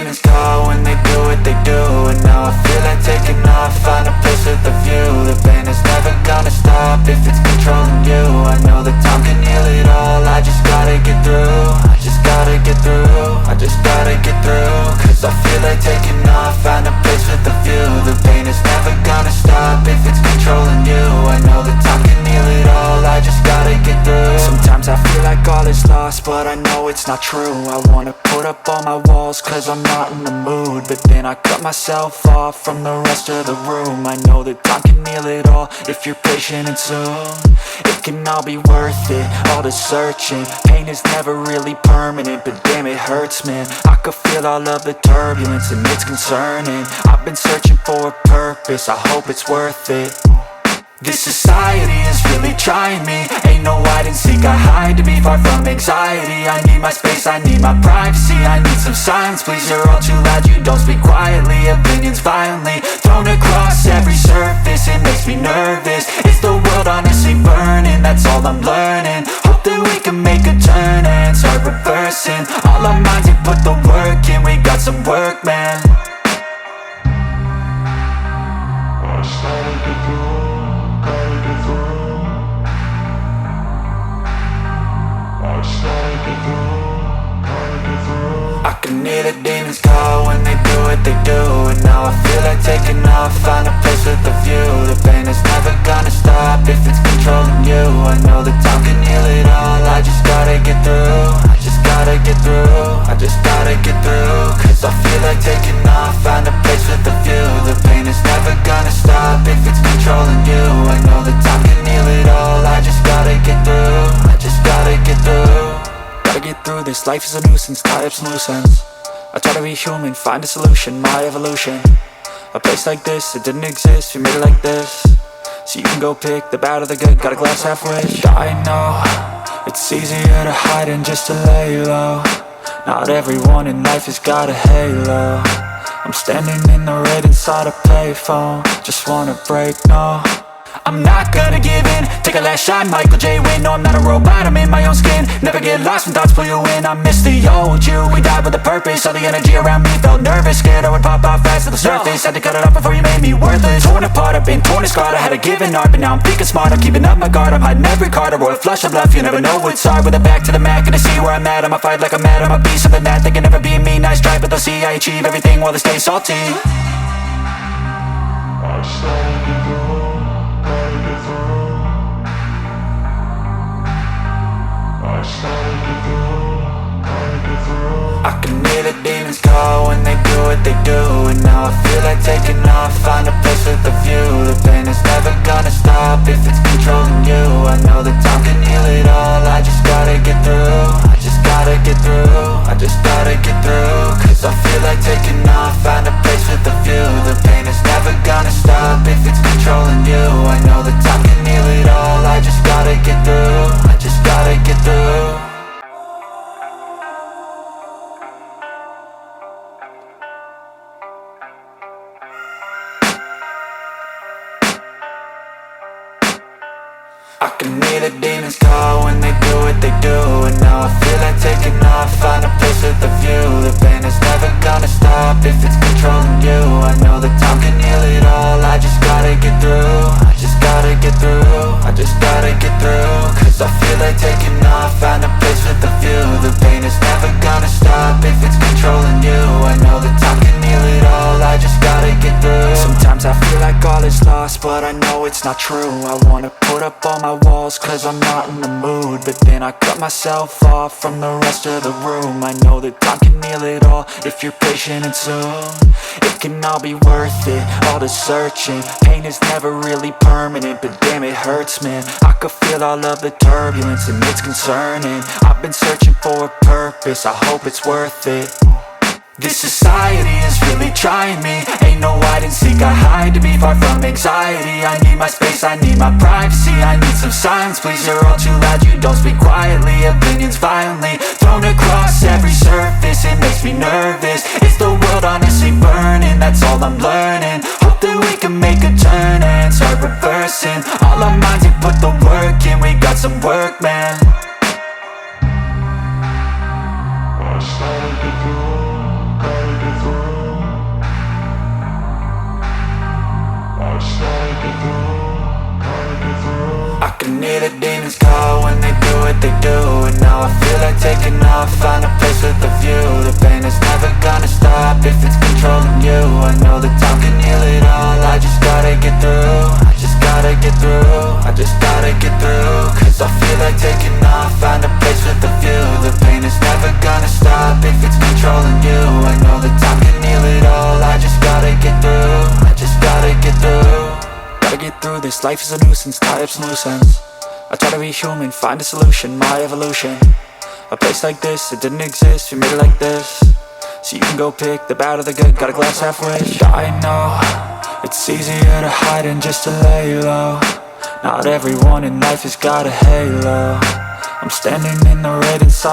demons call when they do what they do. And now I feel like taking off, find a place with a view. The pain is never gonna stop if it's controlling you. I know that time can heal it all, I just gotta get through. I just gotta get through, I just gotta get through. Cause I feel like taking off, find a place with a view. The pain is never gonna stop if it's controlling you. I know that time can heal it all, I just gotta get through. Sometimes I feel like all is lost, but I know it's not true. I wanna put up all my walls cause I'm not in the mood, but then I cut myself off from the rest of the room. I know that time can heal it all if you're patient and soon. It can all be worth it, all the searching. Pain is never really permanent, but damn it hurts, man. I could feel all of the turbulence and it's concerning. I've been searching for a purpose, I hope it's worth it. This society is really trying me. Ain't no hide and seek, I hide to be far from anxiety. I need my space, I need my privacy. I need some silence, please, you're all too loud. You don't speak quietly, opinions violently thrown across every surface. It makes me nervous, it's the world honestly burning. That's all I'm learning, hope that we can make a turn and start reversing. All our minds and put the work in, we got some work, man. I started to do. I can hear the demons call when they do what they do. And now I feel like taking off, find a place with a view. The pain is never gonna stop if it's controlling you. I know that time can heal it all, I just gotta get through. I just gotta get through, I just gotta get through. Cause I feel like taking off, find a place with a view. The pain is never gonna stop if it's controlling you. I know that time can heal it all, I just gotta get through. I just gotta get through. Gotta get through this, life is a nuisance, tie up some loose ends. I try to be human, find a solution, my evolution. A place like this, it didn't exist, we made it like this. So you can go pick the bad or the good, got a glass halfway. I know, it's easier to hide than just to lay low. Not everyone in life has got a halo. I'm standing in the red inside a payphone, just wanna break, no. I'm not gonna give in, take a last shot, Michael J. Win. No, I'm not a robot, I'm in my own skin. Never get lost when thoughts pull you in. I miss the old you, we died with a purpose. All the energy around me felt nervous, scared I would pop off fast to the surface. Had to cut it off before you made me worthless. Torn apart, I've been torn and scarred. I had a given art, but now I'm thinking smart. I'm keeping up my guard, I'm hiding every card. A royal flush of love, you never know what's hard. With a back to the mat, gonna see where I'm at. I'ma fight like I'm mad, I'ma be something that they can never be me. Nice try, but they'll see I achieve everything while they stay salty. I started to go. I can hear the demons call when they do what they do. And now I feel like taking off, find a place with a view. The pain is never gonna stop if it's controlling you. I know that time can heal it all, I just gotta get through. I just gotta get through, I just gotta get through. Cause I feel like taking off, find a place with a view. The pain is never gonna stop if it's controlling you. I know that time can heal it all, I just gotta get through. I just gotta get through. I can hear the demons call when they do what they do. And now I feel like taking off, find a place with a view. The pain is never gonna stop if it's controlling you. I know that time can heal it all, I just gotta get through. I just gotta get through, I just gotta get through. Cause I feel like taking off, find a place with a view. The pain is never gonna stop if it's controlling you. I know that time can heal it all, I just gotta get through. Sometimes I feel like all is lost, but I know it's not true. I wanna put up all my walls cause I'm not in the mood, but then I cut myself off from the rest of the room. I know that time can heal it all if you're patient and soon. It can all be worth it, all the searching. Pain is never really permanent, but damn it hurts, man. I could feel all of the turbulence and it's concerning. I've been searching for a purpose, I hope it's worth it. This society is really trying me. Ain't no hide and seek, I hide to be far from anxiety. I need my space, I need my privacy. I need some silence, please, you're all too loud. You don't speak quietly, opinions violently thrown across every surface. It makes me nervous, it's the world honestly burning. That's all I'm learning, hope that we can make a turn and start reversing. All our minds and put the work in, we got some work, man. I started to do, gotta get through. I can hear the demons call when they do what they do. And now I feel like taking off, find a place with a view. The pain is never gonna stop if it's controlling you. I know that time can heal it all, I just gotta get through. I just gotta get through, I just gotta get through. Cause I feel like taking off, find a place with a view. The pain is never gonna stop if it's controlling you. I know that time can heal it all, I just gotta get through. I just gotta get through. Gotta get through this, life is a nuisance, tie up some loose ends. I try to be human, find a solution, my evolution. A place like this, it didn't exist, we made it like this. So you can go pick the bad or the good, got a glass halfway. I know, it's easier to hide than just to lay low. Not everyone in life has got a halo. I'm standing in the red inside.